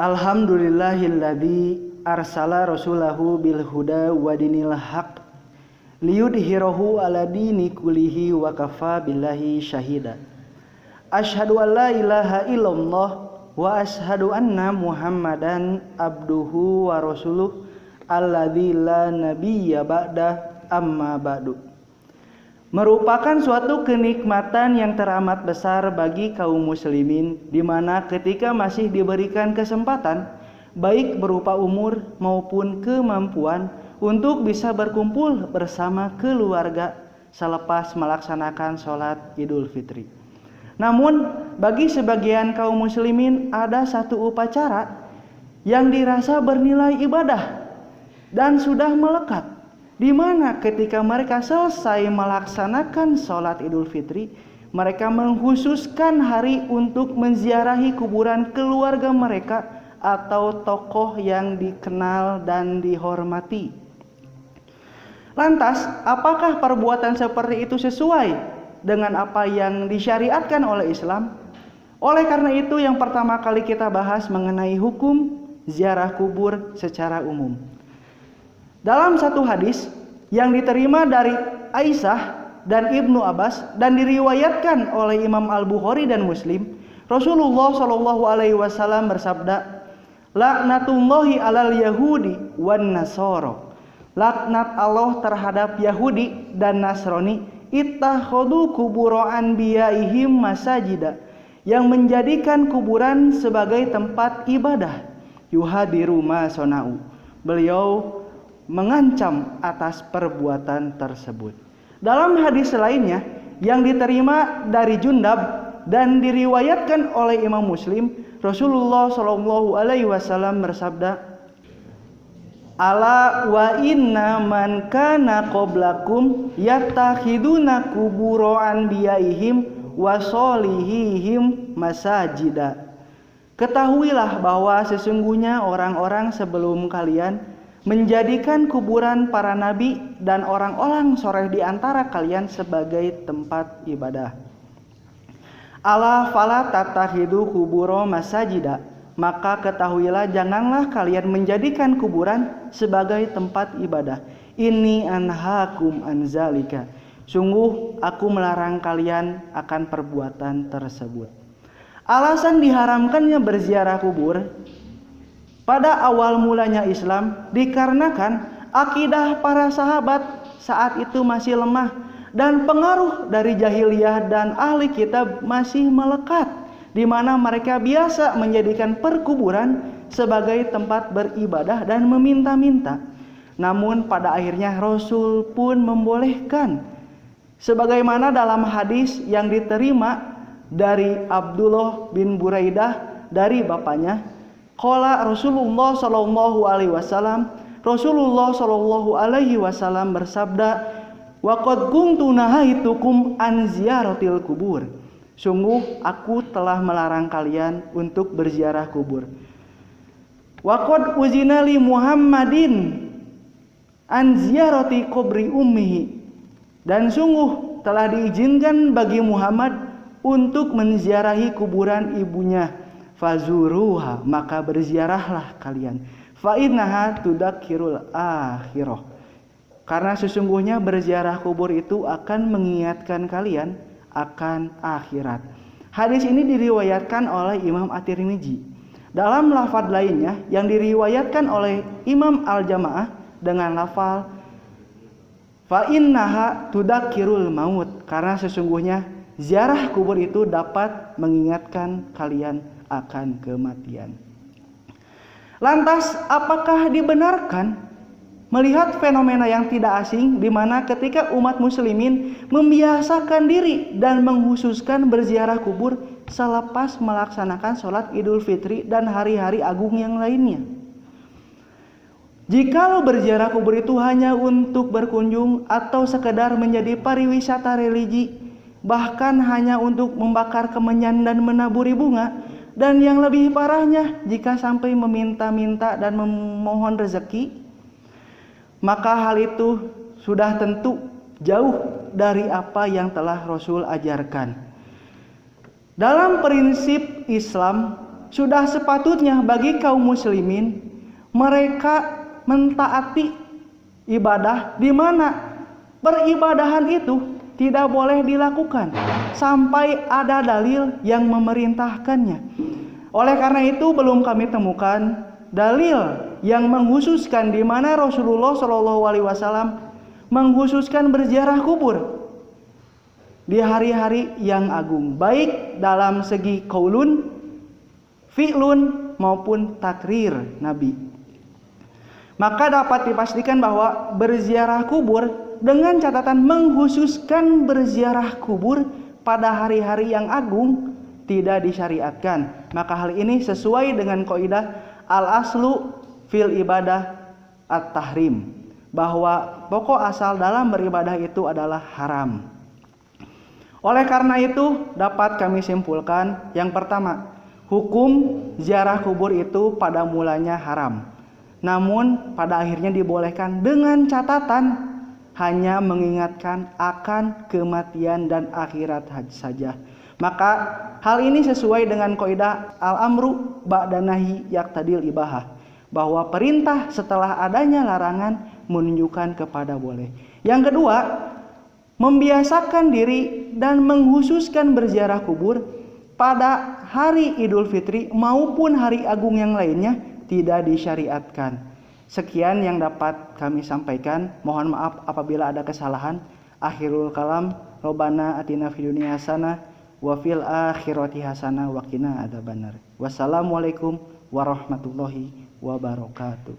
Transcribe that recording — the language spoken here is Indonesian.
Alhamdulillahilladzi arsala rasulahu bil huda wa dinil haq liyudhhirahu ala dini kullihi wa kafa billahi syahida. Asyhadu an la ilaha illallah wa asyhadu anna Muhammadan abduhu wa rasuluh alladzi la nabiyya ba'da amma ba'du. Merupakan suatu kenikmatan yang teramat besar bagi kaum muslimin di mana ketika masih diberikan kesempatan baik berupa umur maupun kemampuan untuk bisa berkumpul bersama keluarga selepas melaksanakan sholat Idul Fitri. Namun bagi sebagian kaum muslimin ada satu upacara yang dirasa bernilai ibadah dan sudah melekat, di mana ketika mereka selesai melaksanakan sholat Idul Fitri, mereka mengkhususkan hari untuk menziarahi kuburan keluarga mereka atau tokoh yang dikenal dan dihormati. Lantas, apakah perbuatan seperti itu sesuai dengan apa yang disyariatkan oleh Islam? Oleh karena itu, yang pertama kali kita bahas mengenai hukum ziarah kubur secara umum. Dalam satu hadis yang diterima dari Aisyah dan Ibnu Abbas dan diriwayatkan oleh Imam Al-Bukhari dan Muslim, Rasulullah Shallallahu alaihi wasallam bersabda, "Laknatullahi alal yahudi wan nasara." Laknat Allah terhadap Yahudi dan Nasrani, ittakhadhu qubur anbiyaihim masajida, yang menjadikan kuburan sebagai tempat ibadah. Yuhadiru ma sonau. Beliau mengancam atas perbuatan tersebut. Dalam hadis lainnya yang diterima dari Jundab dan diriwayatkan oleh Imam Muslim, Rasulullah Shallallahu alaihi wasallam bersabda, "Ala wa inna man kana qablakum yattakhiduna qubur anbiyaihim wa sholihihim masajida." Ketahuilah bahwa sesungguhnya orang-orang sebelum kalian menjadikan kuburan para nabi dan orang-orang soleh di antara kalian sebagai tempat ibadah. Ala fala tattakhidu qubura masajida, maka ketahuilah janganlah kalian menjadikan kuburan sebagai tempat ibadah. Inni anhaakum an zalika, sungguh aku melarang kalian akan perbuatan tersebut. Alasan diharamkannya berziarah kubur pada awal mulanya Islam dikarenakan akidah para sahabat saat itu masih lemah dan pengaruh dari jahiliyah dan ahli kitab masih melekat, di mana mereka biasa menjadikan perkuburan sebagai tempat beribadah dan meminta-minta. Namun pada akhirnya Rasul pun membolehkan, sebagaimana dalam hadis yang diterima dari Abdullah bin Buraidah dari bapaknya, qala Rasulullah sallallahu alaihi wasallam, Rasulullah sallallahu alaihi wasallam bersabda, wa qad kuntu nahaitukum an ziyaratil kubur, sungguh aku telah melarang kalian untuk berziarah kubur. Wa qad uzina li Muhammadin an ziyarati kubri ummihi, dan sungguh telah diizinkan bagi Muhammad untuk menziarahi kuburan ibunya. Fazuruha, maka berziarahlah kalian. Fa innaha tudakkirul akhirah, karena sesungguhnya berziarah kubur itu akan mengingatkan kalian akan akhirat. Hadis ini diriwayatkan oleh Imam At-Tirmidzi. Dalam lafaz lainnya yang diriwayatkan oleh Imam Al-Jamaah dengan lafaz fa innaha tudakkirul maut, karena sesungguhnya ziarah kubur itu dapat mengingatkan kalian akan kematian. Lantas, apakah dibenarkan melihat fenomena yang tidak asing di mana ketika umat muslimin membiasakan diri dan menghususkan berziarah kubur selepas melaksanakan sholat Idul Fitri dan hari-hari agung yang lainnya? Jikalau berziarah kubur itu hanya untuk berkunjung atau sekedar menjadi pariwisata religi, bahkan hanya untuk membakar kemenyan dan menaburi bunga, dan yang lebih parahnya jika sampai meminta-minta dan memohon rezeki, maka hal itu sudah tentu jauh dari apa yang telah Rasul ajarkan. Dalam prinsip Islam, sudah sepatutnya bagi kaum muslimin mereka mentaati ibadah di mana peribadahan itu tidak boleh dilakukan sampai ada dalil yang memerintahkannya. Oleh karena itu belum kami temukan dalil yang menghususkan di mana Rasulullah Shallallahu Alaihi Wasallam menghususkan berziarah kubur di hari-hari yang agung, baik dalam segi qaulun, fi'lun maupun takrir Nabi. Maka dapat dipastikan bahwa berziarah kubur dengan catatan menghususkan berziarah kubur pada hari-hari yang agung tidak disyariatkan. Maka hal ini sesuai dengan kaidah al-aslu fil ibadah at-tahrim, bahwa pokok asal dalam beribadah itu adalah haram. Oleh karena itu dapat kami simpulkan, yang pertama, hukum ziarah kubur itu pada mulanya haram, namun pada akhirnya dibolehkan dengan catatan hanya mengingatkan akan kematian dan akhirat saja. Maka hal ini sesuai dengan kaidah al-amru ba'da nahi yaqtadil ibahah, bahwa perintah setelah adanya larangan menunjukkan kepada boleh. Yang kedua, membiasakan diri dan menghususkan berziarah kubur pada hari Idul Fitri maupun hari agung yang lainnya tidak disyariatkan. Sekian yang dapat kami sampaikan. Mohon maaf apabila ada kesalahan. Akhirul kalam, Robbana atina fid dunya hasanah wa fil akhirati hasanah wa qina adzabannar. Wassalamualaikum warahmatullahi wabarakatuh.